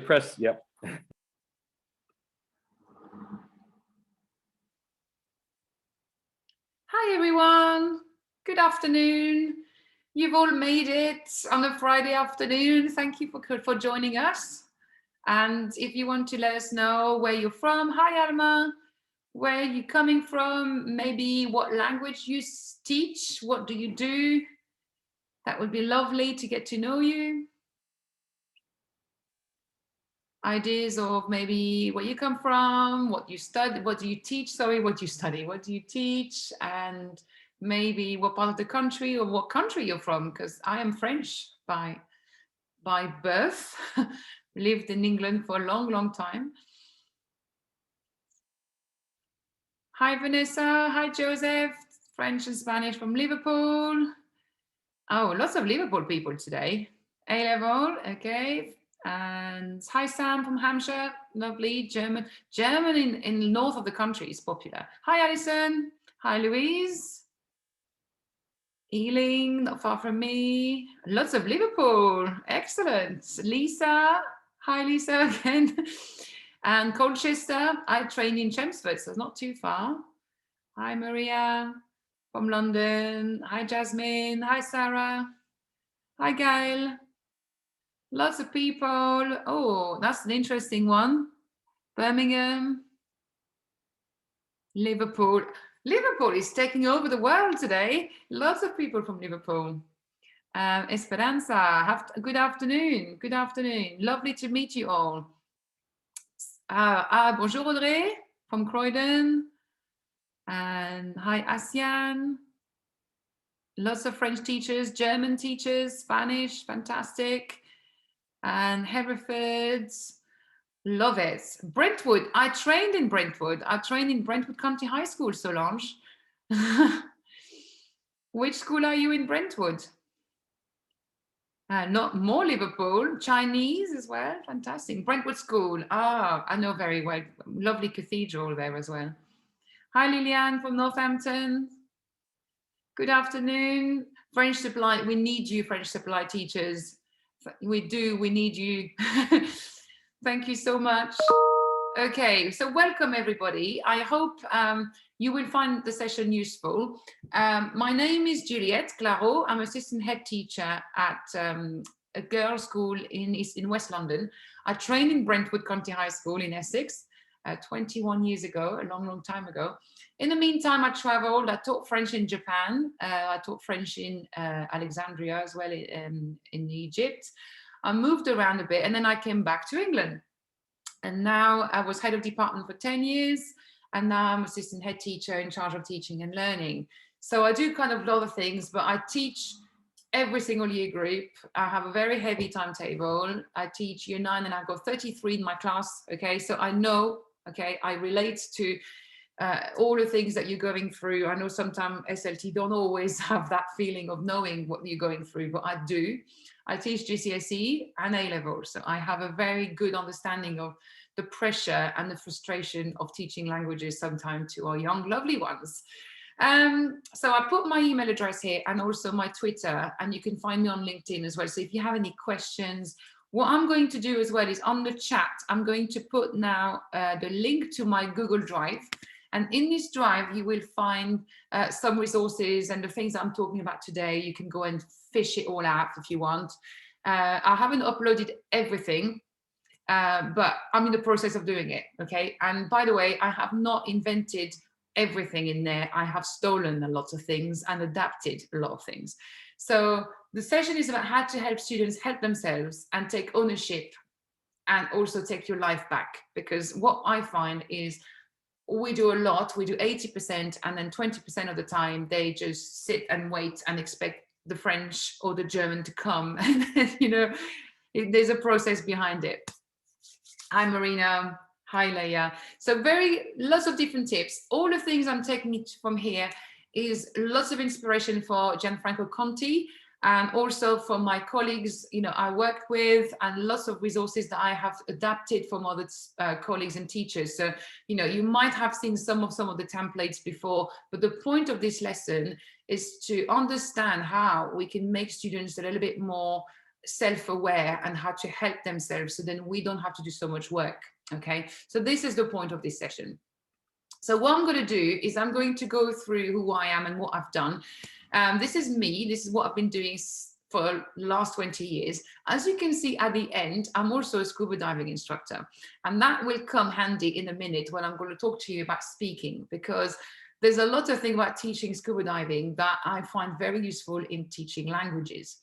press, yep. Hi everyone, good afternoon. You've all made it on a Friday afternoon. Thank you for joining us. And if you want to let us know where you're from, hi Alma, where you're coming from, maybe what language you teach, what do you do? That would be lovely to get to know you. Ideas of maybe where you come from, what you study, what do you teach, sorry, what you study, what do you teach, and maybe what part of the country or what country you're from, because I am French by birth, lived in England for a long, long time. Hi Vanessa, hi Joseph, French and Spanish from Liverpool. Oh, lots of Liverpool people today. A-level, okay. And hi Sam from Hampshire, lovely. German in the north of the country is popular. Hi Alison, hi Louise. Ealing, not far from me. Lots of Liverpool, excellent. Lisa, hi Lisa again. And Colchester, I trained in Chelmsford, so it's not too far. Hi Maria from London. Hi Jasmine, hi Sarah. Hi Gail. Lots of people. Oh, that's an interesting one. Birmingham, Liverpool. Liverpool is taking over the world today. Lots of people from Liverpool. Esperanza, good afternoon. Good afternoon. Lovely to meet you all. Bonjour Audrey from Croydon. And hi Asian. Lots of French teachers, German teachers, Spanish, fantastic. And Hereford, love it. Brentwood, I trained in Brentwood. I trained in Brentwood County High School, Solange. Which school are you in Brentwood? Not more Liverpool, Chinese as well, fantastic. Brentwood School, I know very well. Lovely cathedral there as well. Hi Liliane from Northampton. Good afternoon. French supply, we need you French supply teachers. We need you. Thank you so much. Okay, so welcome everybody. I hope you will find the session useful. My name is Juliette Claro. I'm assistant head teacher at a girls' school in West London. I trained in Brentwood County High School in Essex 21 years ago, a long, long time ago. In the meantime, I traveled. I taught French in Japan. I taught French in Alexandria as well in Egypt. I moved around a bit and then I came back to England. And now I was head of department for 10 years. And now I'm assistant head teacher in charge of teaching and learning. So I do kind of a lot of things, but I teach every single year group. I have a very heavy timetable. I teach year 9 and I've got 33 in my class. Okay, so I know, okay, I relate to all the things that you're going through. I know sometimes SLT don't always have that feeling of knowing what you're going through, but I do. I teach GCSE and A-level, so I have a very good understanding of the pressure and the frustration of teaching languages sometimes to our young, lovely ones. So I put my email address here and also my Twitter, and you can find me on LinkedIn as well. So if you have any questions, what I'm going to do as well is on the chat, I'm going to put now the link to my Google Drive. And in this drive, you will find some resources and the things that I'm talking about today. You can go and fish it all out if you want. I haven't uploaded everything, but I'm in the process of doing it, okay? And by the way, I have not invented everything in there. I have stolen a lot of things and adapted a lot of things. So the session is about how to help students help themselves and take ownership and also take your life back. Because what I find is we do a lot, we do 80%, and then 20% of the time they just sit and wait and expect the French or the German to come. And you know, there's a process behind it. Hi Marina, hi Leia. So lots of different tips. All the things I'm taking from here is lots of inspiration for Gianfranco Conti, and also from my colleagues, you know, I work with, and lots of resources that I have adapted from other colleagues and teachers. So, you know, you might have seen some of the templates before, but the point of this lesson is to understand how we can make students a little bit more self-aware and how to help themselves, so then we don't have to do so much work. Okay, so this is the point of this session. So what I'm going to do is I'm going to go through who I am and what I've done. This is me. This is what I've been doing for the last 20 years. As you can see at the end, I'm also a scuba diving instructor. And that will come handy in a minute when I'm going to talk to you about speaking, because there's a lot of things about teaching scuba diving that I find very useful in teaching languages.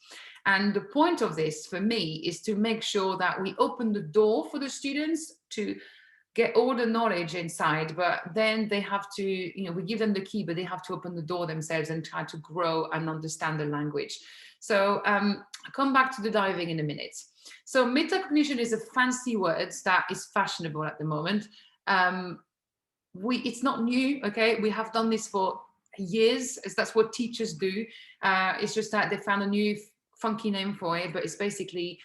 And the point of this for me is to make sure that we open the door for the students to get all the knowledge inside, but then they have to, we give them the key, but they have to open the door themselves and try to grow and understand the language. So I'll come back to the diving in a minute. So metacognition is a fancy word that is fashionable at the moment. It's not new, okay? We have done this for years, as that's what teachers do. It's just that they found a new funky name for it, but it's basically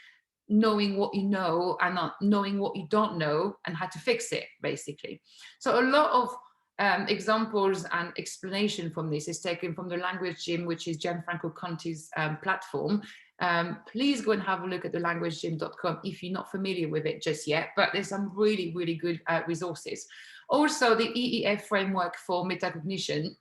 knowing what you know and not knowing what you don't know and how to fix it, basically. So a lot of examples and explanation from this is taken from the Language Gym, which is Gianfranco Conti's platform. Please go and have a look at the languagegym.com if you're not familiar with it just yet, but there's some really, really good resources. Also, the EEF framework for metacognition,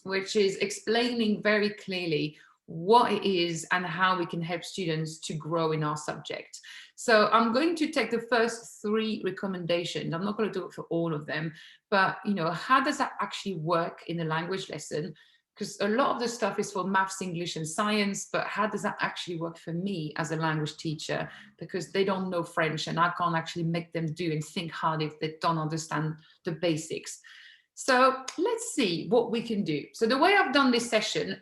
which is explaining very clearly what it is and how we can help students to grow in our subject. So I'm going to take the first 3 recommendations. I'm not going to do it for all of them, but how does that actually work in a language lesson? Because a lot of the stuff is for maths, English, and science, but how does that actually work for me as a language teacher? Because they don't know French and I can't actually make them do and think hard if they don't understand the basics. So let's see what we can do. So the way I've done this session,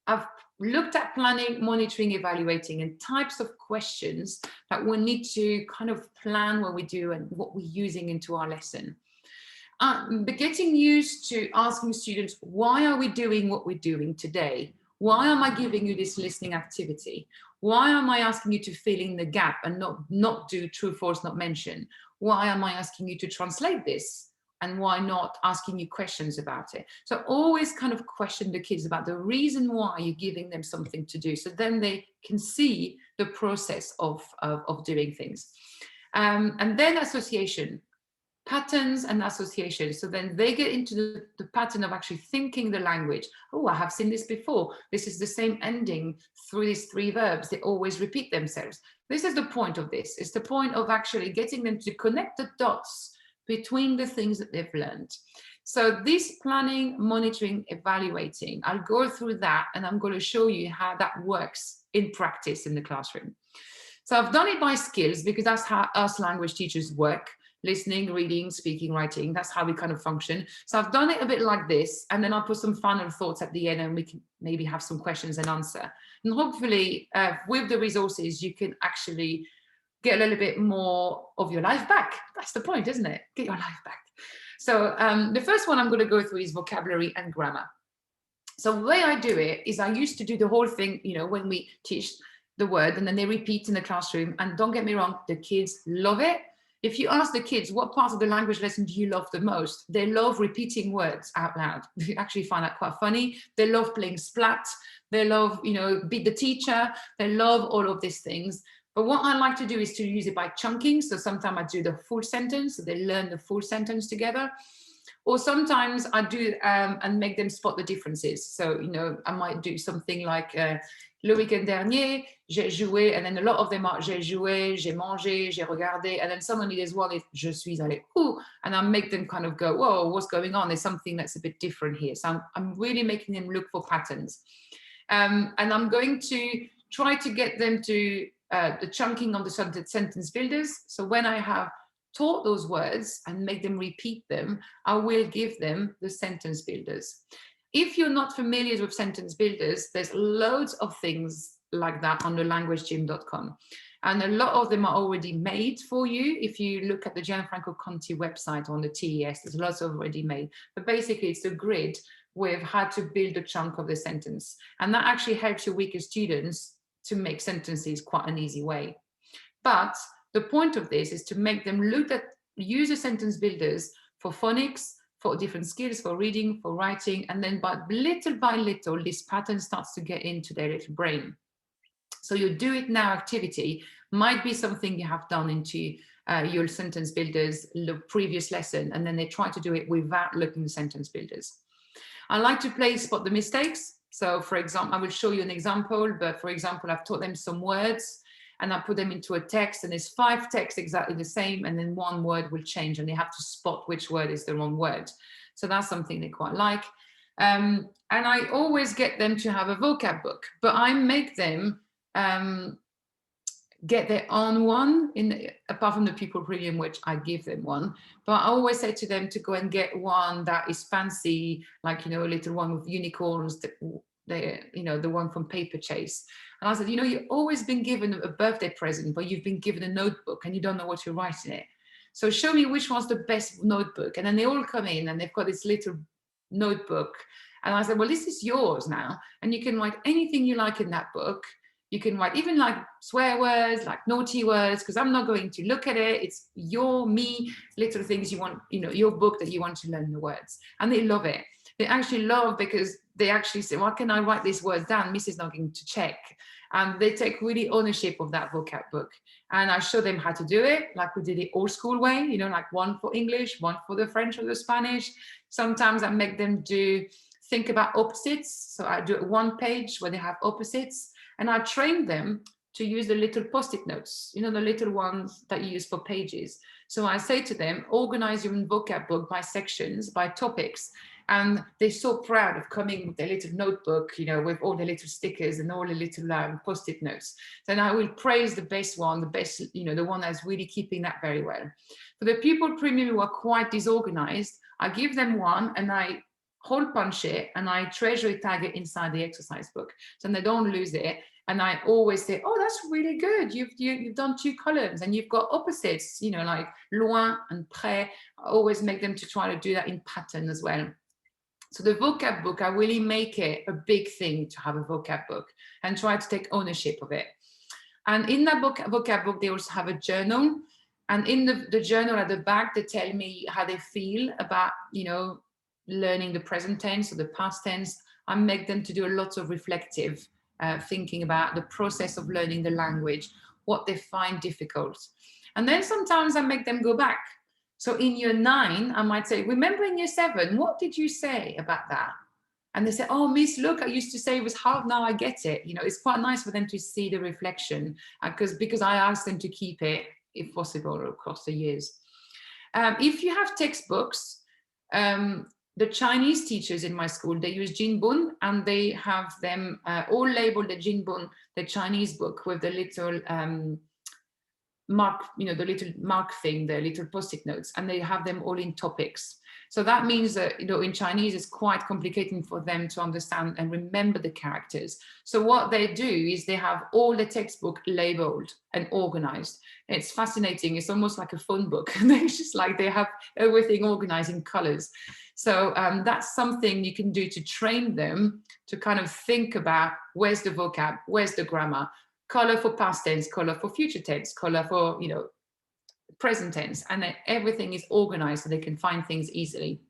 I've looked at planning, monitoring, evaluating, and types of questions that we need to kind of plan what we do and what we're using into our lesson. But getting used to asking students, why are we doing what we're doing today? Why am I giving you this listening activity? Why am I asking you to fill in the gap and not do true, false, not mention? Why am I asking you to translate this? And why not asking you questions about it? So always kind of question the kids about the reason why you're giving them something to do, so then they can see the process of doing things. And then association, patterns and association. So then they get into the pattern of actually thinking the language. Oh, I have seen this before. This is the same ending through these 3 verbs. They always repeat themselves. This is the point of this. It's the point of actually getting them to connect the dots between the things that they've learned. So this planning, monitoring, evaluating, I'll go through that and I'm going to show you how that works in practice in the classroom. So I've done it by skills because that's how us language teachers work: listening, reading, speaking, writing. That's how we kind of function. So I've done it a bit like this, and then I'll put some final thoughts at the end and we can maybe have some questions and answer. And hopefully with the resources, you can actually get a little bit more of your life back. That's the point, isn't it? Get your life back. So the first one I'm going to go through is vocabulary and grammar. So the way I do it is I used to do the whole thing, when we teach the word and then they repeat in the classroom. And don't get me wrong, the kids love it. If you ask the kids, what part of the language lesson do you love the most? They love repeating words out loud. You actually find that quite funny. They love playing splat. They love, beat the teacher. They love all of these things. But what I like to do is to use it by chunking. So sometimes I do the full sentence, so they learn the full sentence together. Or sometimes I do and make them spot the differences. So, I might do something like le week-end dernier, j'ai joué, and then a lot of them are j'ai joué, j'ai mangé, j'ai regardé, and then suddenly there's one is je suis allé où, and I make them kind of go, whoa, what's going on? There's something that's a bit different here. So I'm really making them look for patterns. And I'm going to try to get them to the chunking of the sentence builders. So when I have taught those words and make them repeat them, I will give them the sentence builders. If you're not familiar with sentence builders, there's loads of things like that on the languagegym.com. And a lot of them are already made for you. If you look at the Gianfranco Conti website on the TES, there's lots already made. But basically, it's a grid with how to build a chunk of the sentence. And that actually helps your weaker students to make sentences quite an easy way. But the point of this is to make them use the sentence builders for phonics, for different skills, for reading, for writing, and then by little, this pattern starts to get into their little brain. So your do it now activity might be something you have done into your sentence builders, the previous lesson, and then they try to do it without looking at sentence builders. I like to play spot the mistakes. So for example, I will show you an example, but for example, I've taught them some words and I put them into a text, and there's 5 texts exactly the same, and then 1 word will change and they have to spot which word is the wrong word. So that's something they quite like. And I always get them to have a vocab book, but I make them get their own one, apart from the People Premium, which I give them one. But I always say to them to go and get one that is fancy, like, you know, a little one with unicorns, the one from Paper Chase. And I said, you know, you've always been given a birthday present, but you've been given a notebook and you don't know what to write in it. So show me which one's the best notebook. And then they all come in and they've got this little notebook. And I said, well, this is yours now. And you can write anything you like in that book. You can write even like swear words, like naughty words, because I'm not going to look at it. It's me, little things you want, you know, your book that you want to learn the words. And they love it. They actually love, because they actually say, why can I write these words down? Mrs. not going to check. And they take really ownership of that vocab book. And I show them how to do it, like we did it old school way, you know, like one for English, one for the French or the Spanish. Sometimes I make them think about opposites. So I do 1 page where they have opposites. And I train them to use the little post-it notes, you know, the little ones that you use for pages. So I say to them, organize your vocab book by sections, by topics. And they're so proud of coming with their little notebook, you know, with all the little stickers and all the little post-it notes. Then I will praise the best one, the best, you know, the one that's really keeping that very well. For the People Premium who are quite disorganized, I give them one and I hole punch it and I treasure tag it inside the exercise book, so they don't lose it. And I always say, oh, that's really good. You've done 2 columns and you've got opposites, you know, like loin and près. I always make them to try to do that in pattern as well. So the vocab book, I really make it a big thing to have a vocab book and try to take ownership of it. And in that vocab book, they also have a journal. And in the journal at the back, they tell me how they feel about, you know, learning the present tense or the past tense. I make them to do a lot of reflective thinking about the process of learning the language, what they find difficult. And then sometimes I make them go back. So in year 9, I might say, remember in year 7, what did you say about that? And they say, oh, Miss, look, I used to say it was hard, now I get it. You know, it's quite nice for them to see the reflection because I ask them to keep it, if possible, across the years. If you have textbooks, the Chinese teachers in my school, they use Jinbun, and they have them all labeled the Jinbun, the Chinese book, with the little mark, you know, the little mark thing, the little post-it notes, and they have them all in topics. So that means that, you know, in Chinese, it's quite complicated for them to understand and remember the characters. So what they do is they have all the textbook labeled and organized. It's fascinating. It's almost like a phone book. It's just like they have everything organized in colors. So that's something you can do to train them to kind of think about where's the vocab, where's the grammar, color for past tense, color for future tense, color for, you know, present tense, and then everything is organized so they can find things easily.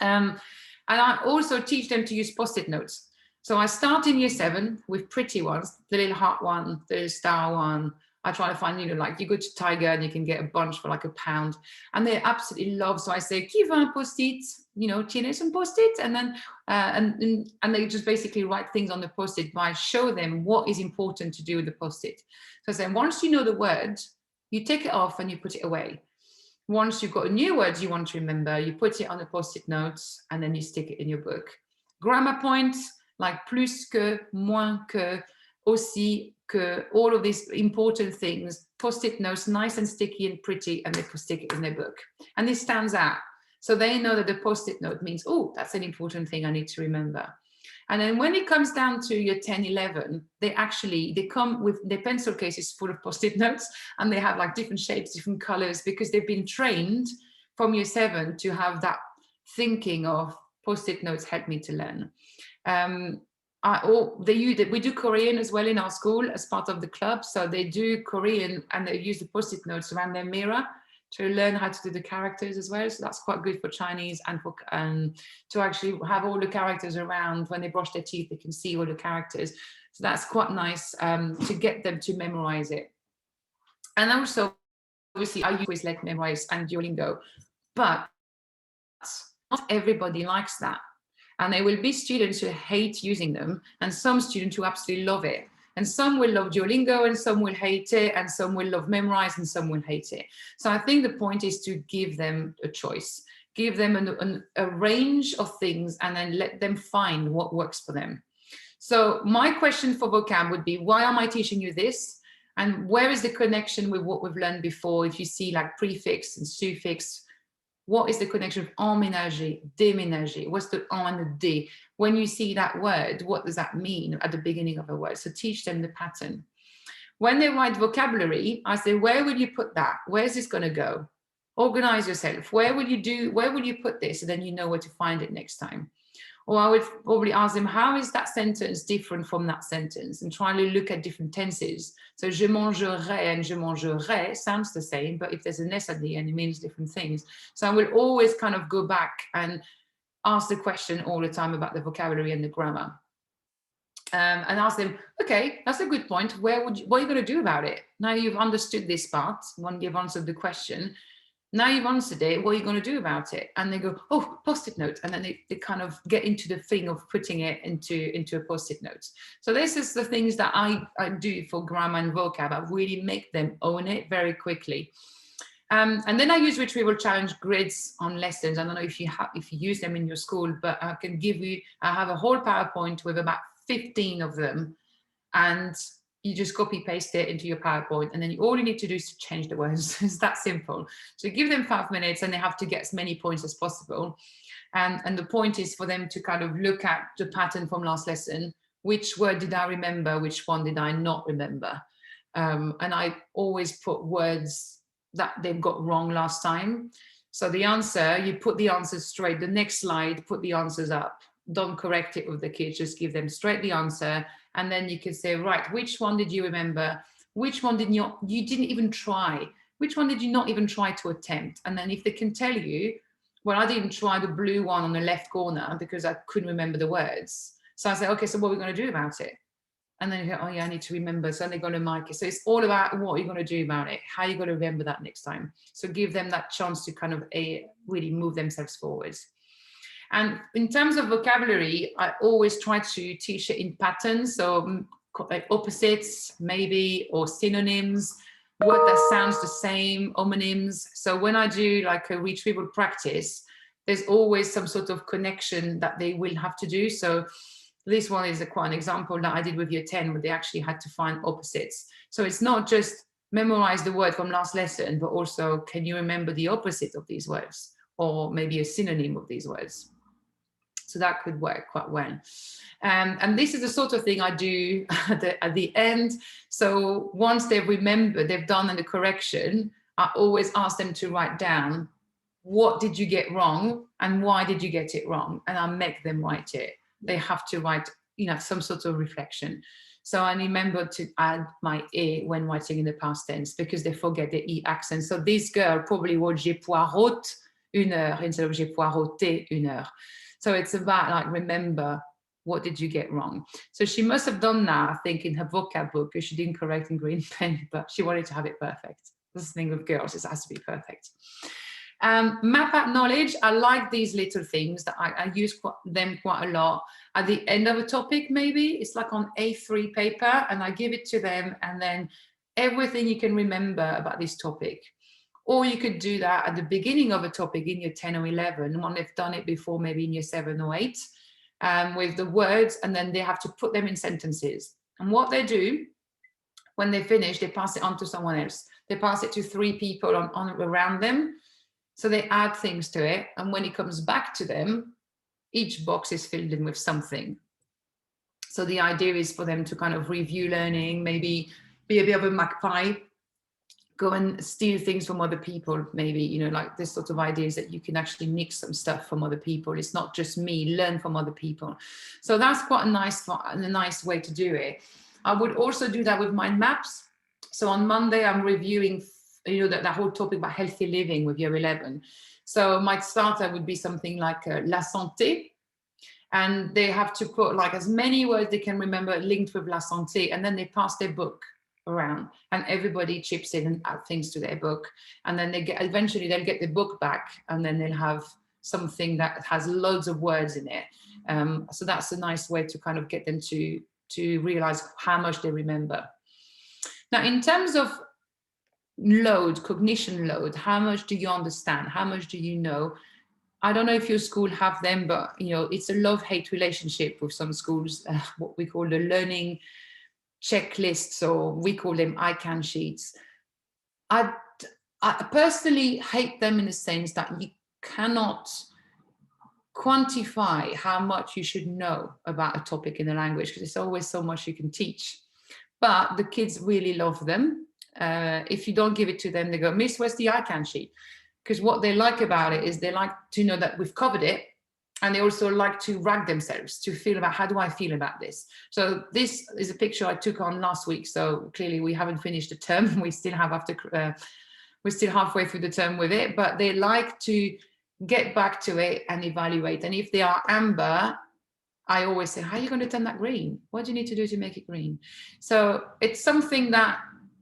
And I also teach them to use post-it notes. So I start in year 7 with pretty ones, the little heart one, the little star one. I try to find, you know, like you go to Tiger and you can get a bunch for like £1, and they absolutely love. So I say, qui veut un post-it? You know, tienes un post-it? And then and they just basically write things on the post-it, but I show them what is important to do with the post-it. So then once you know the word, you take it off and you put it away. Once you've got a new word you want to remember, you put it on the post-it notes and then you stick it in your book. Grammar points like plus que, moins que, aussi que, all of these important things, post-it notes, nice and sticky and pretty, and they can stick it in their book. And this stands out. So they know that the post-it note means, oh, that's an important thing I need to remember. And then when it comes down to year 10, 11, they come with their pencil cases full of post-it notes, and they have like different shapes, different colors, because they've been trained from year 7 to have that thinking of post-it notes help me to learn. We do Korean as well in our school as part of the club. So they do Korean and they use the post-it notes around their mirror to learn how to do the characters as well. So that's quite good for Chinese, and for to actually have all the characters around. When they brush their teeth, they can see all the characters. So that's quite nice to get them to memorize it. And also, obviously, I always let memorize and Duolingo, but not everybody likes that. And there will be students who hate using them, and some students who absolutely love it. And some will love Duolingo, and some will hate it, and some will love memorize, and some will hate it. So I think the point is to give them a choice, give them a range of things, and then let them find what works for them. So my question for vocab would be, why am I teaching you this? And where is the connection with what we've learned before? If you see like prefix and suffix, what is the connection of emménager, déménager? What's the en and the dé? When you see that word, what does that mean at the beginning of a word? So teach them the pattern. When they write vocabulary, I say, where will you put that? Where's this going to go? Organize yourself. Where will you put this? And then you know where to find it next time. Or I would probably ask them, how is that sentence different from that sentence? And try to look at different tenses. So je mangerai and je mangerai sounds the same, but if there's an S at the end, it means different things. So I will always kind of go back and ask the question all the time about the vocabulary and the grammar. And ask them, okay, that's a good point. What are you going to do about it? Now you've understood this part, when you've answered the question. Now you've answered it, what are you going to do about it? And they go, oh, post-it note. And then they kind of get into the thing of putting it into a post-it note. So this is the things that I do for grammar and vocab. I really make them own it very quickly. And then I use retrieval challenge grids on lessons. I don't know if you use them in your school, but I can give you, I have a whole PowerPoint with about 15 of them. And you just copy paste it into your PowerPoint, and then all you need to do is to change the words. It's that simple. So give them 5 minutes and they have to get as many points as possible. And the point is for them to kind of look at the pattern from last lesson. Which word did I remember? Which one did I not remember? And I always put words that they've got wrong last time. So the answer, you put the answers straight. The next slide, put the answers up. Don't correct it with the kids, just give them straight the answer. And then you can say, right, which one did you remember? Which one did you didn't even try? Which one did you not even try to attempt? And then if they can tell you, well, I didn't try the blue one on the left corner because I couldn't remember the words. So I say, okay, so what are we going to do about it? And then you go, oh yeah, I need to remember. So they're going to mark it. So it's all about what you're going to do about it. How you're going to remember that next time. So give them that chance to kind of really move themselves forwards. And in terms of vocabulary, I always try to teach it in patterns. So like opposites, maybe, or synonyms, word that sounds the same, homonyms. So when I do like a retrieval practice, there's always some sort of connection that they will have to do. So this one is quite an example that I did with year 10, where they actually had to find opposites. So it's not just memorize the word from last lesson, but also, can you remember the opposite of these words? Or maybe a synonym of these words. So that could work quite well. And this is the sort of thing I do at the end. So once they've remembered, they've done the correction, I always ask them to write down, what did you get wrong and why did you get it wrong? And I make them write it. They have to write, some sort of reflection. So I remember to add my E when writing in the past tense because they forget the E accent. So this girl probably wrote j'ai poireauté une heure instead of j'ai poireauté une heure. So it's about like, remember, what did you get wrong? So she must have done that, I think, in her vocab book, because she didn't correct in green pen, but she wanted to have it perfect. This thing with girls, it has to be perfect. Map out knowledge. I like these little things that I use them quite a lot. At the end of a topic, maybe, it's like on A3 paper, and I give it to them, and then everything you can remember about this topic. Or you could do that at the beginning of a topic in year 10 or 11, when they've done it before, maybe in year 7 or 8, with the words, and then they have to put them in sentences. And what they do, when they finish, they pass it on to someone else. They pass it to 3 people around them. So they add things to it. And when it comes back to them, each box is filled in with something. So the idea is for them to kind of review learning, maybe be a bit of a magpie, go and steal things from other people, maybe, like this sort of ideas that you can actually nick some stuff from other people. It's not just me, learn from other people. So that's quite a nice way to do it. I would also do that with mind maps. So on Monday, I'm reviewing, that whole topic about healthy living with year 11. So my starter would be something like la santé. And they have to put like as many words they can remember linked with la santé, and then they pass their book around and everybody chips in and add things to their book, and then eventually they'll get the book back, and then they'll have something that has loads of words in it. So that's a nice way to kind of get them to realize how much they remember. Now, in terms of load, cognition load, how much do you understand? How much do you know? I don't know if your school have them, but it's a love-hate relationship with some schools, what we call the learning checklists, or we call them I-CAN sheets. I personally hate them in the sense that you cannot quantify how much you should know about a topic in the language, because there's always so much you can teach. But the kids really love them. If you don't give it to them, they go, Miss, where's the I-CAN sheet? Because what they like about it is they like to know that we've covered it, and they also like to rank themselves, to feel about how do I feel about this. So this is a picture I took on last week. So clearly we haven't finished the term. We still have we're still halfway through the term with it, but they like to get back to it and evaluate. And if they are amber, I always say, how are you going to turn that green? What do you need to do to make it green? So it's something that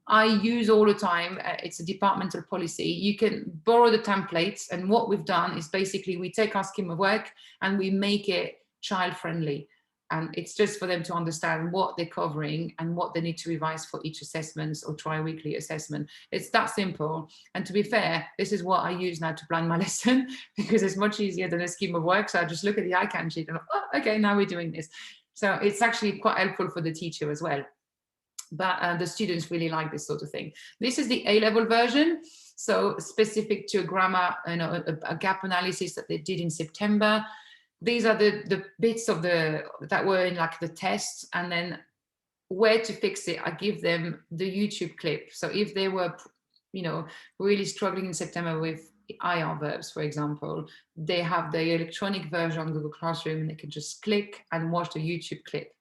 I use all the time. It's a departmental policy. You can borrow the templates, and what we've done is basically we take our scheme of work and we make it child friendly, and it's just for them to understand what they're covering and what they need to revise for each assessment or tri-weekly assessment. It's that simple. And to be fair, this is what I use now to plan my lesson, because it's much easier than a scheme of work. So I just look at the I-CAN sheet and oh, okay, now we're doing this. So it's actually quite helpful for the teacher as well. But the students really like this sort of thing. This is the A-level version, so specific to a grammar, a gap analysis that they did in September. These are the bits of that were in like the tests, and then where to fix it. I give them the YouTube clip. So if they were, really struggling in September with IR verbs, for example, they have the electronic version on Google Classroom, and they can just click and watch the YouTube clip.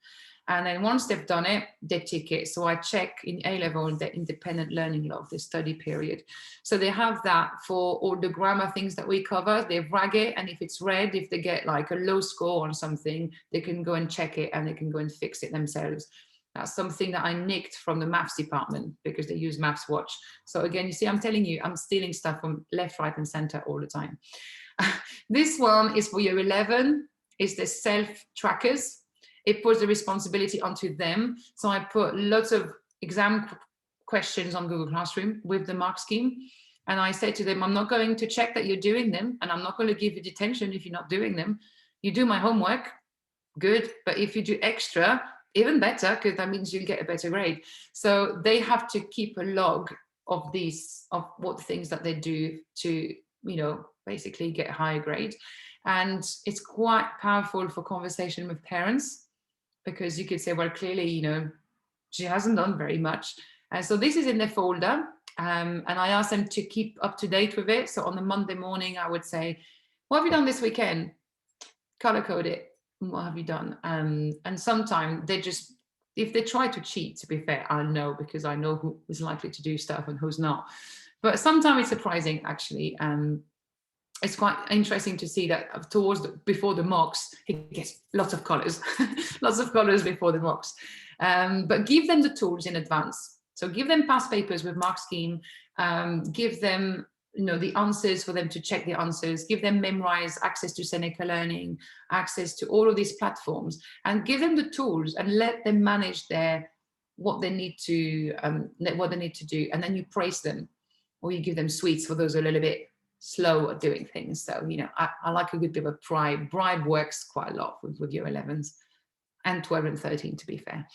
And then once they've done it, they tick it. So I check in A-level the independent learning log, the study period. So they have that for all the grammar things that we cover. They rag it, and if it's red, if they get like a low score on something, they can go and check it and they can go and fix it themselves. That's something that I nicked from the maths department because they use Maths Watch. So again, you see, I'm telling you, I'm stealing stuff from left, right, and center all the time. This one is for year 11. It's the self-trackers. It puts the responsibility onto them. So I put lots of exam questions on Google Classroom with the mark scheme. And I say to them, I'm not going to check that you're doing them, and I'm not going to give you detention if you're not doing them. You do my homework, good. But if you do extra, even better, because that means you'll get a better grade. So they have to keep a log of these, of what things that they do to, basically get a higher grade. And it's quite powerful for conversation with parents, because you could say, well, clearly, she hasn't done very much. So this is in the folder, and I asked them to keep up to date with it. So on the Monday morning, I would say, what have you done this weekend? Color code it. What have you done? And sometimes they just, if they try to cheat, to be fair, I'll know, because I know who is likely to do stuff and who's not. But sometimes it's surprising, actually. It's quite interesting to see that before the mocks, it gets lots of colors, lots of colors before the mocks. But give them the tools in advance. So give them past papers with mark scheme, give them the answers for them to check the answers, give them memorize, access to Seneca Learning, access to all of these platforms, and give them the tools and let them manage what they need to do. And then you praise them, or you give them sweets for those a little bit slow at doing things. So, I like a good bit of a bribe. Bribe works quite a lot with year 11s and 12 and 13, to be fair.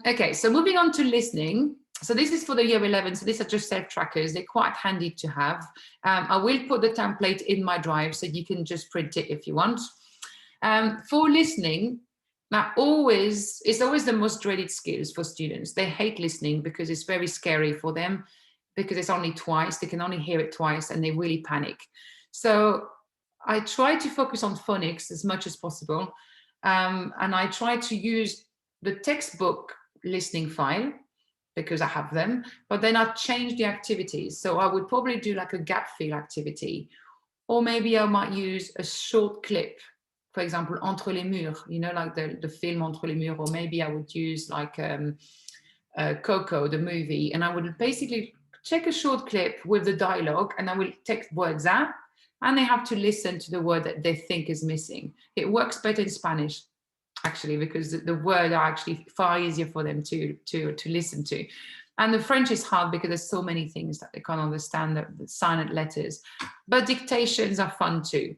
Okay, so moving on to listening. So this is for the year 11. So these are just self-trackers. They're quite handy to have. I will put the template in my drive, so you can just print it if you want. For listening, now it's always the most dreaded skills for students. They hate listening because it's very scary for them, because it's only twice, they can only hear it twice, and they really panic. So I try to focus on phonics as much as possible. And I try to use the textbook listening file, because I have them, but then I change the activities. So I would probably do like a gap fill activity, or maybe I might use a short clip for example, Entre les murs, you know, like the film Entre les murs, or maybe I would use like Coco, the movie, and I would basically check a short clip with the dialogue, and I will take words out, and they have to listen to the word that they think is missing. It works better in Spanish, actually, because the words are actually far easier for them to listen to. And the French is hard because there's so many things that they can't understand, the silent letters. But dictations are fun too.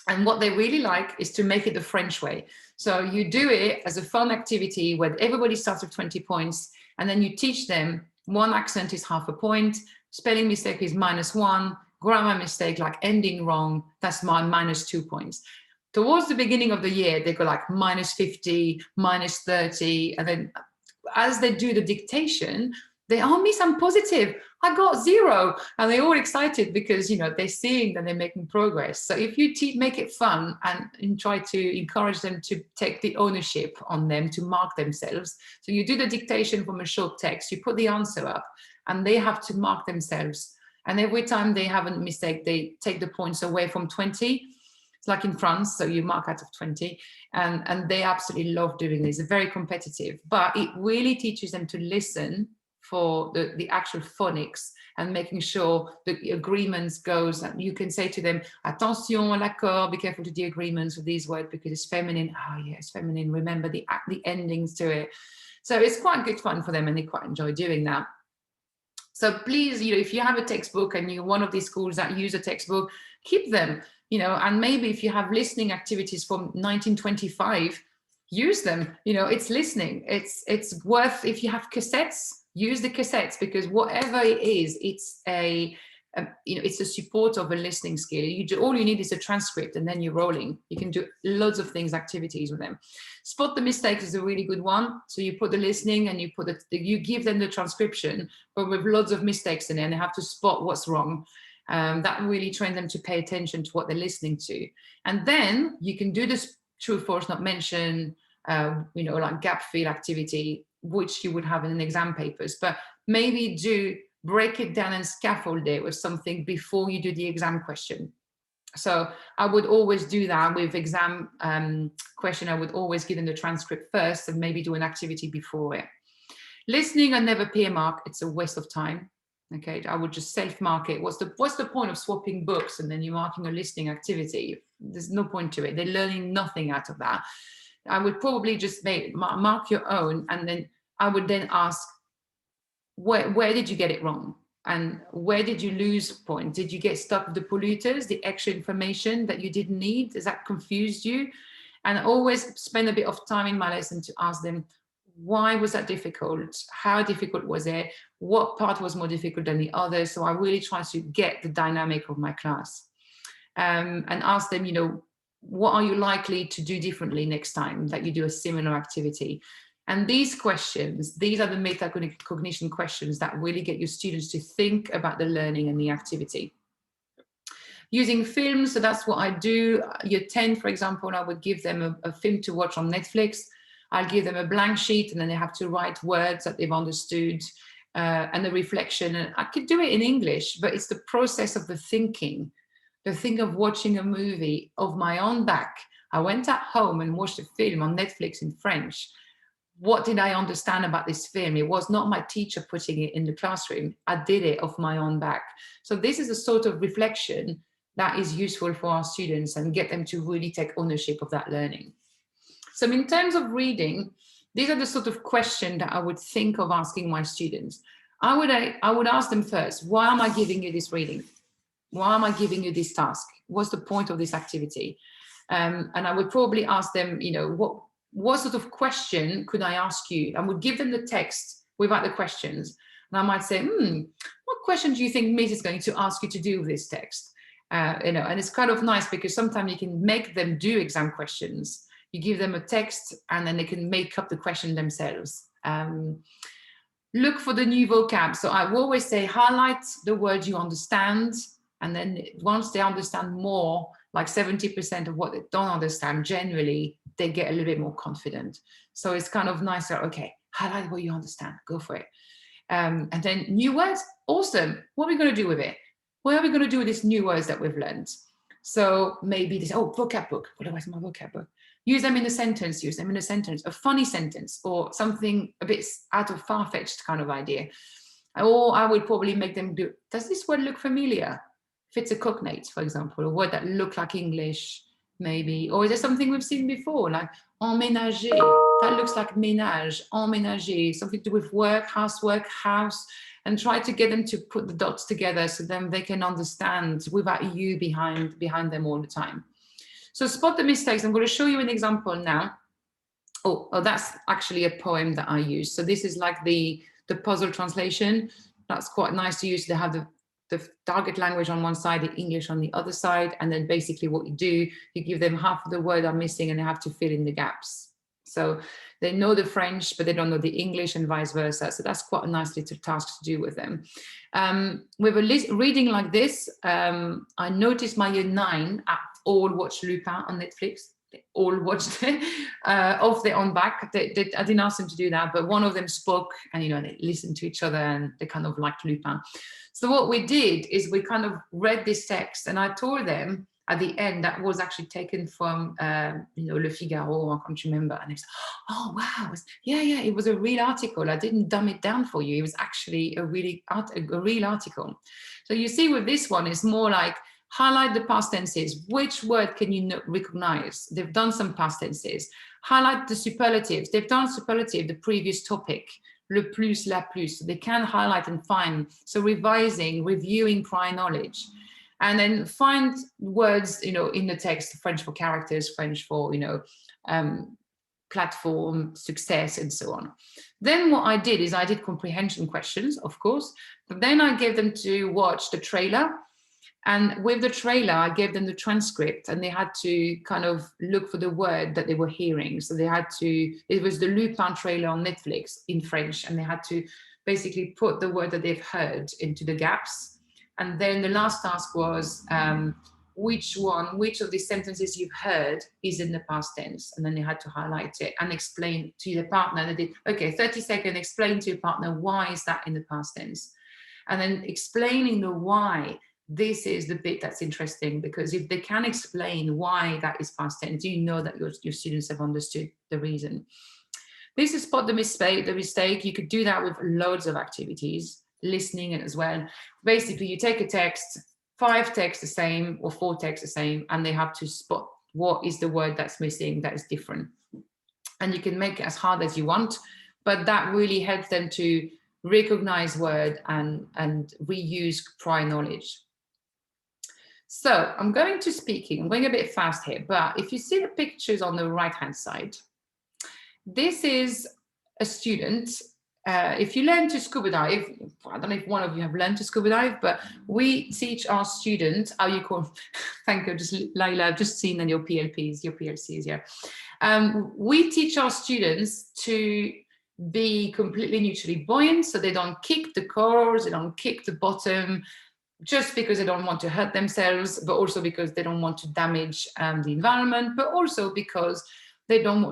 And what they really like is to make it the French way. So you do it as a fun activity where everybody starts with 20 points, and then you teach them one accent is half a point, spelling mistake is -1, grammar mistake like ending wrong, that's my -2 points. Towards the beginning of the year, they go like -50, -30, and then as they do the dictation, they, oh, miss, I'm positive, I got 0. And they're all excited because, you know, they're seeing that they're making progress. So if you make it fun and try to encourage them to take the ownership on them, to mark themselves. So you do the dictation from a short text, you put the answer up, and they have to mark themselves. And every time they have a mistake, they take the points away from 20. It's like in France, so you mark out of 20, and they absolutely love doing this. They're very competitive, but it really teaches them to listen for the actual phonics and making sure the agreements goes, and you can say to them, attention à l'accord, be careful to the agreements with these words because it's feminine. Oh yeah, it's feminine. Remember the endings to it. So it's quite good fun for them, and they quite enjoy doing that. So please, you know, if you have a textbook and you're one of these schools that use a textbook, keep them, you know, and maybe if you have listening activities from 1925, use them. You know, it's listening. It's worth, if you have cassettes, use the cassettes, because whatever it is, it's it's a support of a listening skill. All you need is a transcript, and then you're rolling. You can do loads of things, activities with them. Spot the mistakes is a really good one. So you put the listening and you put you give them the transcription, but with loads of mistakes in it, and they have to spot what's wrong. That really trains them to pay attention to what they're listening to. And then you can do this true, false, not mention, you know, like gap fill activity, which you would have in an exam papers, but maybe break it down and scaffold it with something before you do the exam question. So I would always do that with exam question. I would always give them the transcript first and maybe do an activity before it. Listening, I never peer mark. It's a waste of time. Okay, I would just self-mark it. What's the point of swapping books and then you're marking a listening activity? There's no point to it. They're learning nothing out of that. I would probably just mark your own, and then I would then ask, where did you get it wrong? And where did you lose point? Did you get stuck with the polluters, the extra information that you didn't need? Does that confuse you? And always spend a bit of time in my lesson to ask them, why was that difficult? How difficult was it? What part was more difficult than the other? So I really try to get the dynamic of my class, and ask them, you know, what are you likely to do differently next time that you do a similar activity? And these questions, these are the metacognition questions that really get your students to think about the learning and the activity. Using films, so that's what I do. Year 10, for example, I would give them a film to watch on Netflix. I'll give them a blank sheet, and then they have to write words that they've understood, and the reflection. And I could do it in English, but it's the process of the thinking of watching a movie of my own back. I went at home and watched a film on Netflix in French. What did I understand about this film? It was not my teacher putting it in the classroom. I did it off my own back. So this is a sort of reflection that is useful for our students and get them to really take ownership of that learning. So in terms of reading, these are the sort of questions that I would think of asking my students. I would ask them first, why am I giving you this reading? Why am I giving you this task? What's the point of this activity? And I would probably ask them, you know, what sort of question could I ask you? I would give them the text without the questions. And I might say, what question do you think Miss is going to ask you to do with this text? You know, and it's kind of nice because sometimes you can make them do exam questions. You give them a text and then they can make up the question themselves. Look for the new vocab. So I will always say, highlight the words you understand. And then once they understand more, like 70% of what they don't understand, generally, they get a little bit more confident. So it's kind of nice. Okay, highlight what you understand, go for it. And then new words, awesome. What are we going to do with it? What are we going to do with these new words that we've learned? So maybe they say, oh, vocab book. What was my vocab book? Use them in a sentence, use them in a sentence, a funny sentence, or something a bit out of far-fetched kind of idea. Or I would probably make them do, does this word look familiar? If it's a cognate, for example, a word that look like English, maybe. Or is there something we've seen before, like emménager? That looks like ménage, emménager, something to do with work, housework, house, and try to get them to put the dots together so then they can understand without you behind them all the time. So spot the mistakes. I'm going to show you an example now. Oh, that's actually a poem that I use. So this is like the puzzle translation. That's quite nice to use. They have the target language on one side, the English on the other side. And then basically what you do, you give them half of the word are missing and they have to fill in the gaps. So they know the French, but they don't know the English and vice versa. So that's quite a nice little task to do with them. With a reading like this, I noticed my year 9 all watched Lupin on Netflix. They all watched it off their own back. I didn't ask them to do that, but one of them spoke and, you know, they listened to each other and they kind of liked Lupin. So what we did is we kind of read this text and I told them at the end that was actually taken from, you know, Le Figaro, I can't remember. And they said, oh, wow, yeah, it was a real article. I didn't dumb it down for you. It was actually a real article. So you see with this one, it's more like, highlight the past tenses. Which word can you recognize? They've done some past tenses. Highlight the superlatives. They've done superlative, the previous topic, le plus, la plus. So they can highlight and find. So revising, reviewing prior knowledge. And then find words, you know, in the text, French for characters, French for, you know, platform, success, and so on. Then what I did is I did comprehension questions, of course, but then I gave them to watch the trailer. And with the trailer, I gave them the transcript and they had to kind of look for the word that they were hearing. So they had to, it was the Lupin trailer on Netflix in French, and they had to basically put the word that they've heard into the gaps. And then the last task was, which of these sentences you've heard is in the past tense? And then they had to highlight it and explain to the partner. And they did, okay, 30 seconds, explain to your partner, why is that in the past tense? And then explaining the why. This is the bit that's interesting, because if they can explain why that is past tense, you know that your students have understood the reason. This is spot the mistake. You could do that with loads of activities, listening as well. Basically, you take a text, 5 texts the same or 4 texts the same, and they have to spot what is the word that's missing that is different. And you can make it as hard as you want, but that really helps them to recognize word and reuse prior knowledge. So I'm going to speaking, I'm going a bit fast here, but if you see the pictures on the right-hand side, this is a student. If you learn to scuba dive, I don't know if one of you have learned to scuba dive, but we teach our students how you call, thank you, just Laila, I've just seen on your PLCs, yeah. We teach our students to be completely neutrally buoyant, so they don't kick the corals, they don't kick the bottom, just because they don't want to hurt themselves, but also because they don't want to damage the environment, but also because they don't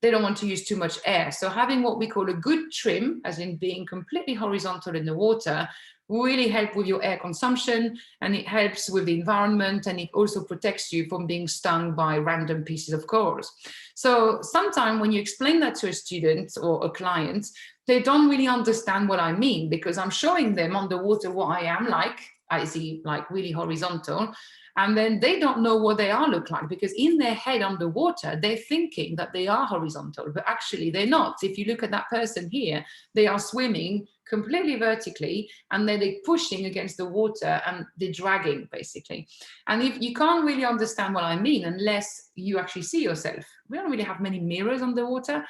want to use too much air. So having what we call a good trim, as in being completely horizontal in the water, will really help with your air consumption, and it helps with the environment, and it also protects you from being stung by random pieces of corals. So sometimes when you explain that to a student or a client, they don't really understand what I mean, because I'm showing them underwater what I am like. I see like really horizontal, and then they don't know what they are look like, because in their head underwater, they're thinking that they are horizontal, but actually they're not. If you look at that person here, they are swimming completely vertically, and then they're pushing against the water and they're dragging basically. And if you can't really understand what I mean unless you actually see yourself, we don't really have many mirrors underwater.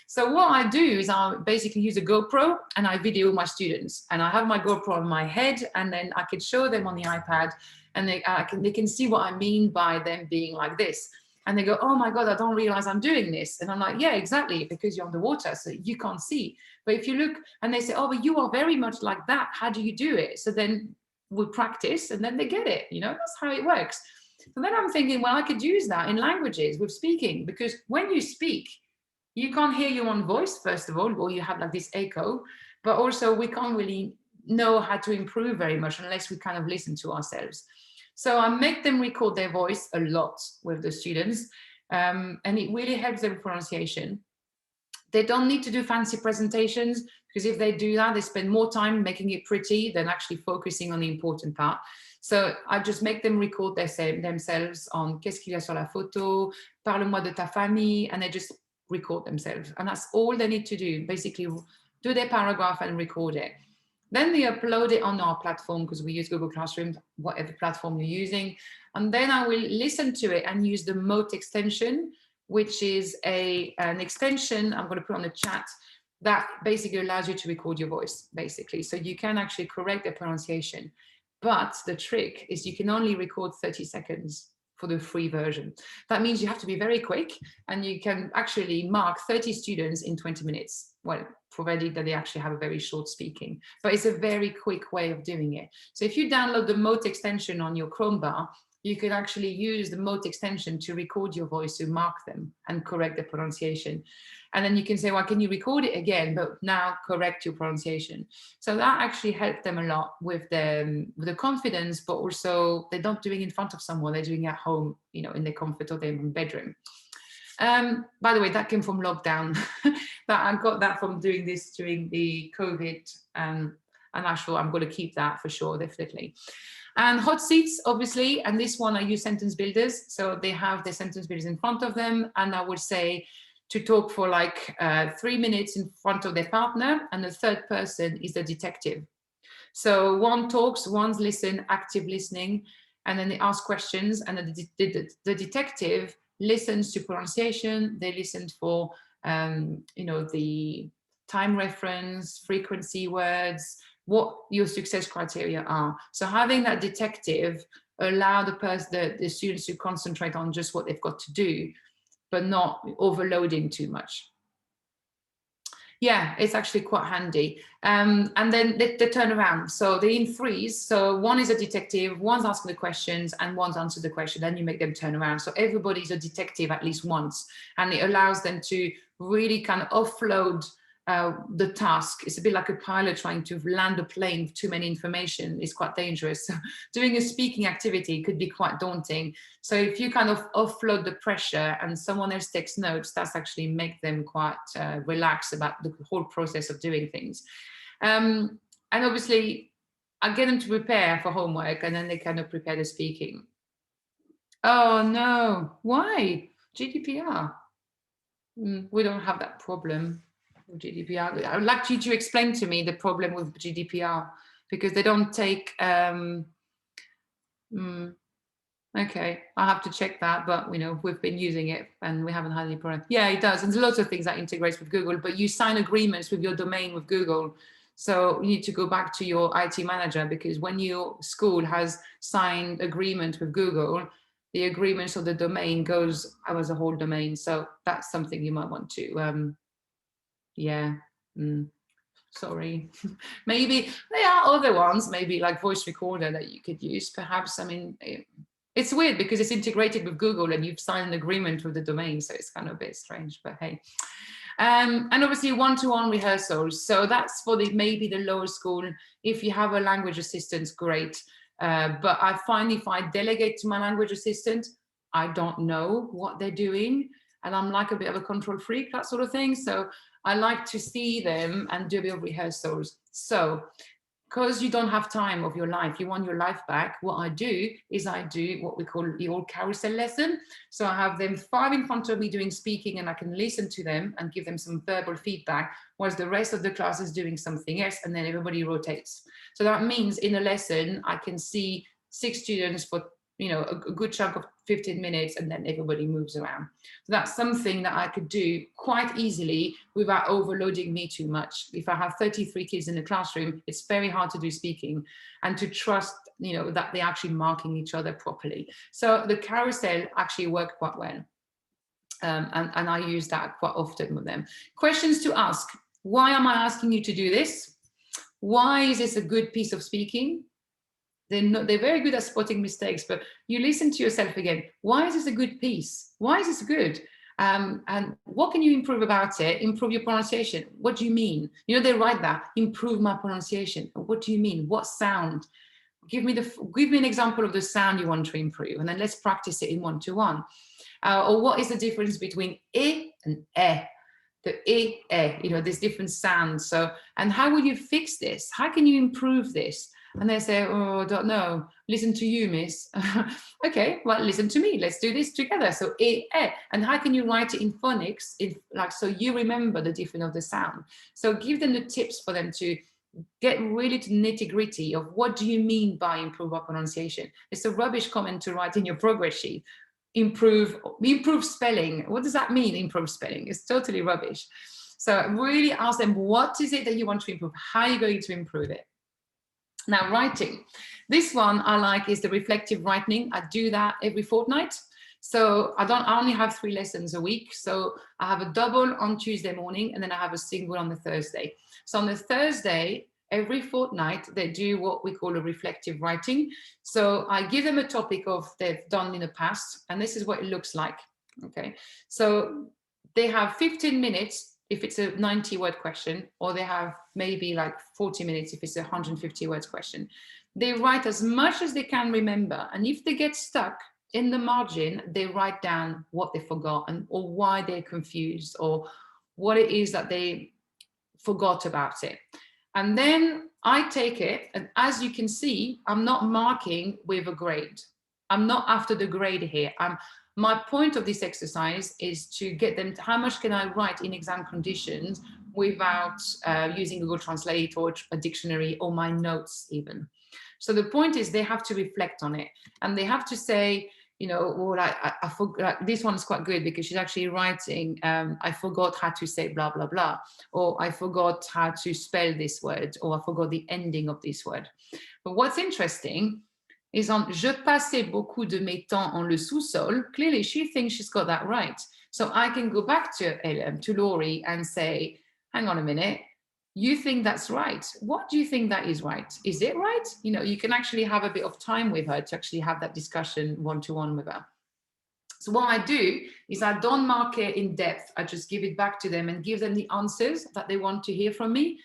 So what I do is I basically use a GoPro and I video my students, and I have my GoPro on my head, and then I can show them on the iPad, and they can see what I mean by them being like this. And they go, oh my God, I don't realize I'm doing this. And I'm like, yeah, exactly, because you're underwater, so you can't see. But if you look, and they say, oh, but you are very much like that. How do you do it? So then we practice, and then they get it. You know, that's how it works. So then I'm thinking, well, I could use that in languages with speaking, because when you speak, you can't hear your own voice, first of all, or you have like this echo, but also we can't really know how to improve very much unless we kind of listen to ourselves. So I make them record their voice a lot with the students, and it really helps their pronunciation. They don't need to do fancy presentations, because if they do that, they spend more time making it pretty than actually focusing on the important part. So I just make them record themselves on qu'est-ce qu'il y a sur la photo, parle-moi de ta famille, and they just record themselves. And that's all they need to do, basically do their paragraph and record it. Then they upload it on our platform, because we use Google Classroom, whatever platform you're using. And then I will listen to it and use the Mote extension, which is an extension I'm going to put on the chat that basically allows you to record your voice, basically. So you can actually correct the pronunciation. But the trick is you can only record 30 seconds for the free version. That means you have to be very quick, and you can actually mark 30 students in 20 minutes. Well, provided that they actually have a very short speaking, but it's a very quick way of doing it. So if you download the Mote extension on your Chrome bar, you can actually use the Mote extension to record your voice, to mark them and correct the pronunciation. And then you can say, well, can you record it again, but now correct your pronunciation? So that actually helped them a lot with the confidence, but also they're not doing it in front of someone, they're doing it at home, you know, in the comfort of their bedroom. By the way, that came from lockdown. That I got that from doing this during the COVID, and actually I'm going to keep that for sure, definitely. And hot seats, obviously, and this one I use sentence builders. So they have the sentence builders in front of them, and I would say to talk for like 3 minutes in front of their partner, and the third person is the detective. So one talks, one's listen, active listening, and then they ask questions, and the detective listens to pronunciation, they listen for you know, the time reference, frequency words, what your success criteria are. So having that detective allow the students to concentrate on just what they've got to do, but not overloading too much. Yeah, it's actually quite handy. And then they turn around. So they're in freeze. So one is a detective, one's asking the questions, and one's answered the question. Then you make them turn around. So everybody's a detective at least once. And it allows them to really kind of offload the task. It's a bit like a pilot trying to land a plane with too many information. It's quite dangerous. So doing a speaking activity could be quite daunting. So if you kind of offload the pressure and someone else takes notes, that's actually make them quite relaxed about the whole process of doing things. And obviously I get them to prepare for homework, and then they kind of prepare the speaking. Oh no, why? GDPR. We don't have that problem. GDPR. I would like you to explain to me the problem with GDPR, because they don't take. Okay, I'll have to check that, but you know, we've been using it and we haven't had any problem. Yeah, it does. And there's lots of things that integrates with Google, but you sign agreements with your domain with Google. So you need to go back to your IT manager, because when your school has signed agreement with Google, the agreements of the domain goes as a whole domain. So that's something you might want to yeah, sorry. Maybe there are other ones, maybe like voice recorder, that you could use perhaps. I mean, it's weird because it's integrated with Google and you've signed an agreement with the domain, so it's kind of a bit strange, but hey. And obviously one-to-one rehearsals. So that's for maybe the lower school. If you have a language assistant, great. But I find if I delegate to my language assistant, I don't know what they're doing. And I'm like a bit of a control freak, that sort of thing. So I like to see them and do a bit of rehearsals. So because you don't have time of your life, you want your life back, what I do is I do what we call the old carousel lesson. So I have them 5 in front of me doing speaking, and I can listen to them and give them some verbal feedback, whilst the rest of the class is doing something else, and then everybody rotates. So that means in a lesson, I can see 6 students for a good chunk of 15 minutes, and then everybody moves around. So that's something that I could do quite easily without overloading me too much. If I have 33 kids in the classroom, it's very hard to do speaking and to trust, that they're actually marking each other properly. So the carousel actually worked quite well. And I use that quite often with them. Questions to ask. Why am I asking you to do this? Why is this a good piece of speaking? They're very good at spotting mistakes, but you listen to yourself again. Why is this a good piece? Why is this good? And what can you improve about it? Improve your pronunciation. What do you mean? They write that, improve my pronunciation. What do you mean? What sound? give me an example of the sound you want to improve, and then let's practice it in one-to-one. Or what is the difference between e and e? The e, there's different sounds. So, and how will you fix this? How can you improve this? And they say, oh, I don't know. Listen to you, miss. Okay, well, listen to me. Let's do this together. So e, e. And how can you write it in phonics, so you remember the difference of the sound? So give them the tips for them to get really to nitty-gritty of what do you mean by improve our pronunciation. It's a rubbish comment to write in your progress sheet. Improve spelling. What does that mean, improve spelling? It's totally rubbish. So really ask them, what is it that you want to improve? How are you going to improve it? Now, writing. This one I like is the reflective writing. I do that every fortnight. So I only have 3 lessons a week. So I have a double on Tuesday morning, and then I have a single on the Thursday. So on the Thursday, every fortnight, they do what we call a reflective writing. So I give them a topic of they've done in the past, and this is what it looks like. Okay, so they have 15 minutes if it's a 90-word question, or they have maybe like 40 minutes if it's a 150-word question. They write as much as they can remember, and if they get stuck in the margin, they write down what they forgot or why they're confused or what it is that they forgot about it. And then I take it, and as you can see, I'm not marking with a grade. I'm not after the grade here. My point of this exercise is to get them to how much can I write in exam conditions without using Google Translate or a dictionary or my notes even. So the point is they have to reflect on it, and they have to say, well, I forgot. This one's quite good because she's actually writing, I forgot how to say blah, blah, blah, or I forgot how to spell this word, or I forgot the ending of this word. But what's interesting is on je passais beaucoup de mes temps en le sous-sol. Clearly, she thinks she's got that right. So I can go back to Laurie and say, hang on a minute, you think that's right. What do you think that is right? Is it right? You can actually have a bit of time with her to actually have that discussion one-to-one with her. So what I do is I don't mark it in depth. I just give it back to them and give them the answers that they want to hear from me.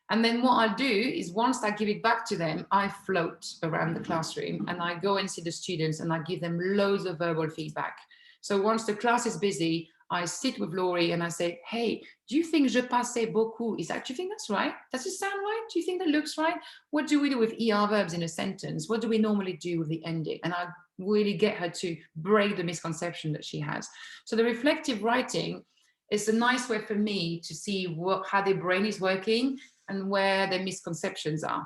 And then what I do is once I give it back to them, I float around the classroom and I go and see the students and I give them loads of verbal feedback. So once the class is busy, I sit with Laurie and I say, hey, do you think je passais beaucoup? Do you think that's right? Does it sound right? Do you think that looks right? What do we do with ER verbs in a sentence? What do we normally do with the ending? And I really get her to break the misconception that she has. So the reflective writing is a nice way for me to see how their brain is working and where their misconceptions are.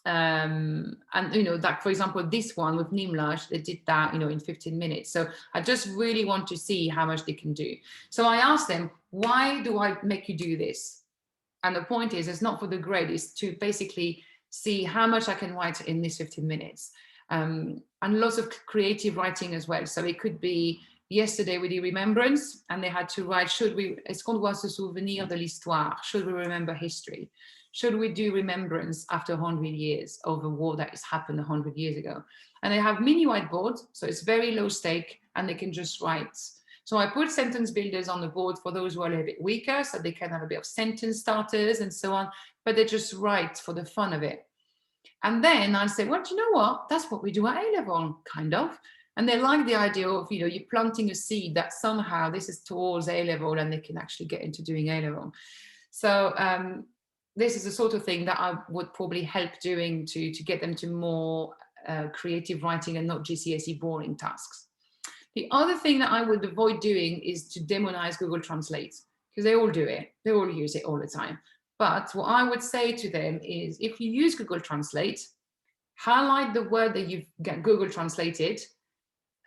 And that, for example, this one with Nimla, they did that, in 15 minutes. So I just really want to see how much they can do. So I asked them, why do I make you do this? And the point is, it's not for the grade, it's to basically see how much I can write in this 15 minutes. And lots of creative writing as well. So it could be, yesterday we did remembrance, and they had to write, est-ce qu'on doit se souvenir de l'histoire? Should we remember history? Should we do remembrance after 100 years of a war that has happened 100 years ago? And they have mini whiteboards, so it's very low stake, and they can just write. So I put sentence builders on the board for those who are a little bit weaker, so they can have a bit of sentence starters and so on, but they just write for the fun of it. And then I say, well, do you know what? That's what we do at A-level, kind of. And they like the idea of, you're planting a seed that somehow this is towards A-level and they can actually get into doing A-level. So this is the sort of thing that I would probably help doing to get them to more creative writing and not GCSE boring tasks. The other thing that I would avoid doing is to demonize Google Translate, because they all do it. They all use it all the time. But what I would say to them is, if you use Google Translate, highlight the word that you've Google translated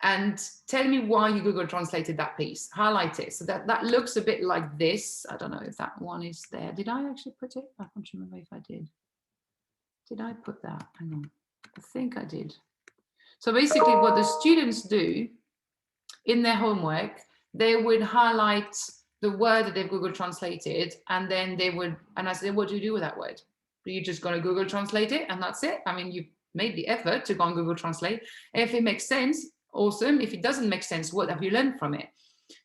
and tell me why you Google translated that piece. Highlight it. So that looks a bit like this. I don't know if that one is there. Did I actually put it? I can't remember if I did. Did I put that? Hang on. I think I did. So basically what the students do in their homework, they would highlight the word that they've Google translated, and then they would, and I said, what do you do with that word? Are you just going to Google translate it and that's it? I mean, you made the effort to go on Google Translate. If it makes sense, awesome. If it doesn't make sense, what have you learned from it?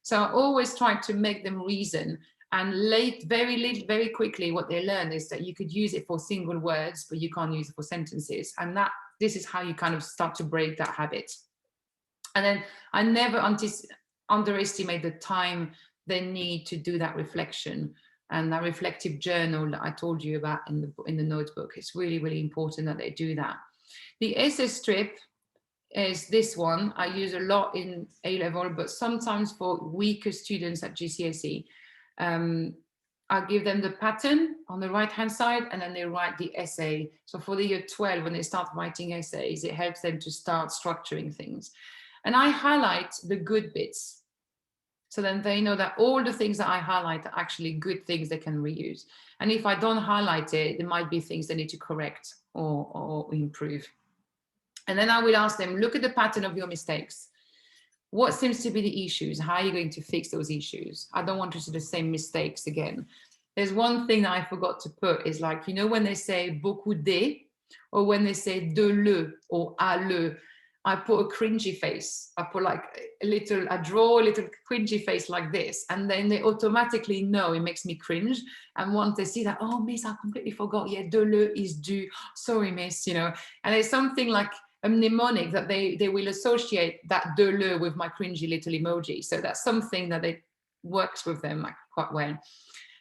So I always try to make them reason And very quickly, what they learn is that you could use it for single words, but you can't use it for sentences. And this is how you kind of start to break that habit. And then I never underestimate the time they need to do that reflection and that reflective journal that I told you about in the notebook. It's really, really important that they do that. The essay strip is this one. I use a lot in A-level, but sometimes for weaker students at GCSE, I give them the pattern on the right-hand side, and then they write the essay. So for the year 12, when they start writing essays, it helps them to start structuring things. And I highlight the good bits. So then they know that all the things that I highlight are actually good things they can reuse. And if I don't highlight it, there might be things they need to correct or improve. And then I will ask them, look at the pattern of your mistakes. What seems to be the issues? How are you going to fix those issues? I don't want to see the same mistakes again. There's one thing that I forgot to put is like, you know, when they say beaucoup de, or when they say de le or à le, I put a cringy face. I put like I draw a little cringy face like this, and then they automatically know it makes me cringe. And once they see that, oh, miss, I completely forgot. Yeah, de le is du. Sorry, miss, you know. And it's something like a mnemonic that they will associate that de le with my cringy little emoji. So that's something that works with them like quite well.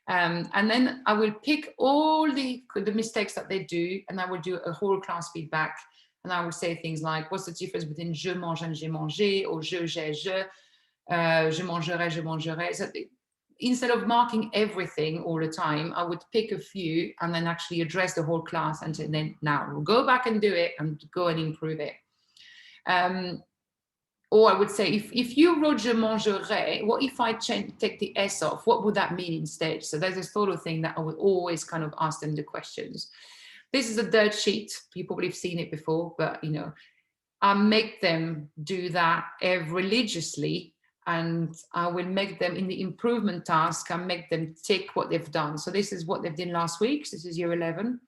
And then I will pick all the mistakes that they do, and I will do a whole class feedback. And I would say things like, what's the difference between je mange and j'ai mangé, or je, j'ai, je mangerai, je mangerai. So instead of marking everything all the time, I would pick a few and then actually address the whole class and say, then now we'll go back and do it and go and improve it. Or I would say, if you wrote je mangerai, what if I take the S off? What would that mean instead? So there's this sort of thing that I would always kind of ask them the questions. This is a dirt sheet. You probably have seen it before, but you know, I make them do that religiously, and I will make them in the improvement task. I make them tick what they've done. So this is what they've done last week. So this is year 11,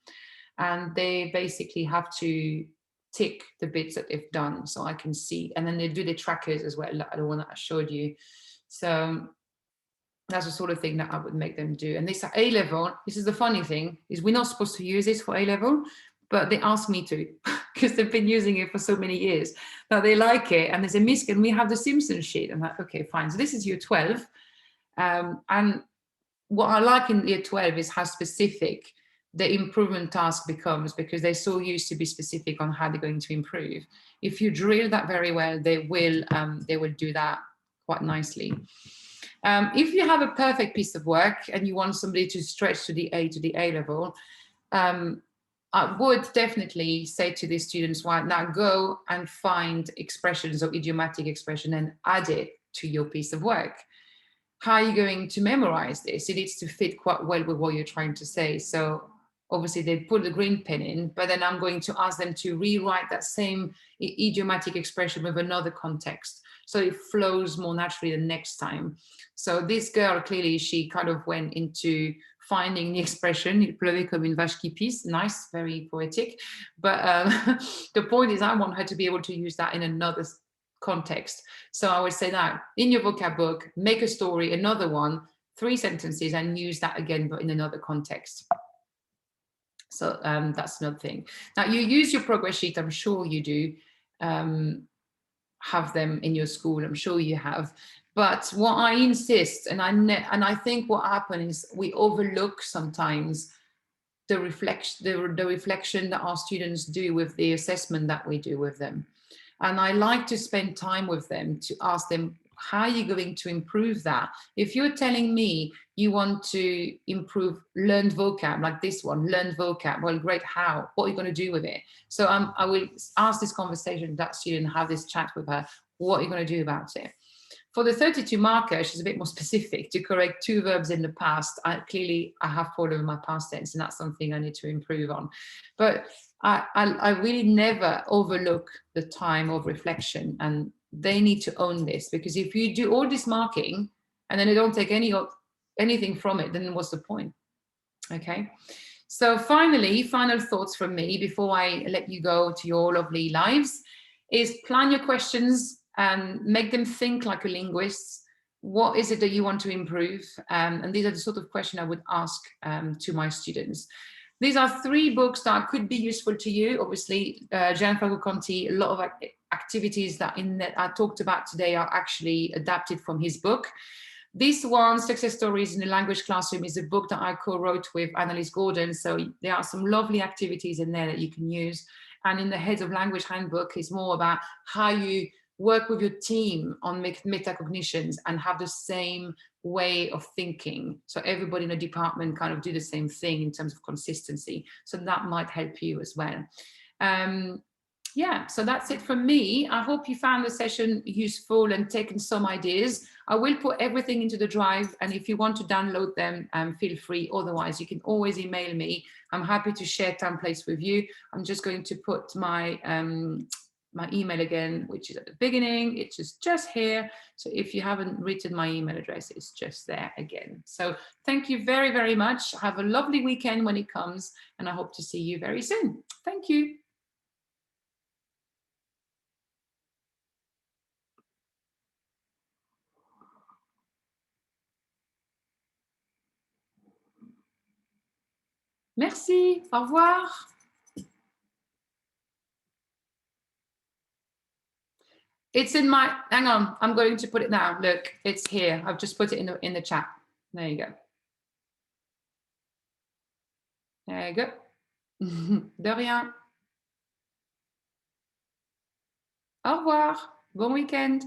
and they basically have to tick the bits that they've done so I can see. And then they do the trackers as well, like the one that I showed you. So that's the sort of thing that I would make them do. And this at A-level, this is the funny thing, is we're not supposed to use this for A-level, but they ask me to, because they've been using it for so many years. Now they like it, and they say, Miss, can we have the Simpsons sheet? I'm like, okay, fine. So this is year 12. And what I like in year 12 is how specific the improvement task becomes, because they're so used to be specific on how they're going to improve. If you drill that very well, they will do that quite nicely. If you have a perfect piece of work and you want somebody to stretch to the A level, I would definitely say to the students, right, now go and find expressions or idiomatic expression and add it to your piece of work. How are you going to memorize this? It needs to fit quite well with what you're trying to say. So obviously they put the green pen in, but then I'm going to ask them to rewrite that same idiomatic expression with another context, so it flows more naturally the next time. So this girl, clearly, she kind of went into finding the expression, il pleuvait comme une vache qui pisse. Nice, very poetic. But the point is, I want her to be able to use that in another context. So I would say that in your vocab book, make a story, another one, 3 sentences, and use that again, but in another context. So that's another thing. Now, you use your progress sheet, I'm sure you do. Have them in your school, I'm sure you have. But what I insist, and I think what happens is we overlook sometimes the reflection that our students do with the assessment that we do with them. And I like to spend time with them to ask them, how are you going to improve that? If you're telling me you want to improve learned vocab, like this one, learned vocab, well, great, how? What are you going to do with it? So I will ask this conversation with that student, have this chat with her. What are you going to do about it? For the 32 marker, she's a bit more specific, to correct 2 verbs in the past. Clearly, I have followed my past tense, and that's something I need to improve on. But I really never overlook the time of reflection, and they need to own this, because if you do all this marking and then they don't take anything from it, then what's the point? Okay. So finally, final thoughts from me before I let you go to your lovely lives is plan your questions and make them think like a linguist. What is it that you want to improve? And these are the sort of questions I would ask to my students. These are 3 books that could be useful to you. Obviously, Gianfranco Conti, a lot of activities that I talked about today are actually adapted from his book. This one, Success Stories in the Language Classroom, is a book that I co-wrote with Annalise Gordon. So there are some lovely activities in there that you can use. And in the Heads of Language Handbook is more about how you work with your team on metacognitions and have the same way of thinking. So everybody in the department kind of do the same thing in terms of consistency. So that might help you as well. Yeah, so that's it from me. I hope you found the session useful and taken some ideas. I will put everything into the drive, and if you want to download them, feel free. Otherwise, you can always email me. I'm happy to share templates with you. I'm just going to put my my email again, which is at the beginning. It's just here. So if you haven't written my email address, it's just there again. So thank you very, very much. Have a lovely weekend when it comes, and I hope to see you very soon. Thank you. Merci. Au revoir. It's in my, hang on, I'm going to put it now. Look, it's here. I've just put it in the chat. There you go. There you go. De rien. Au revoir. Bon week-end.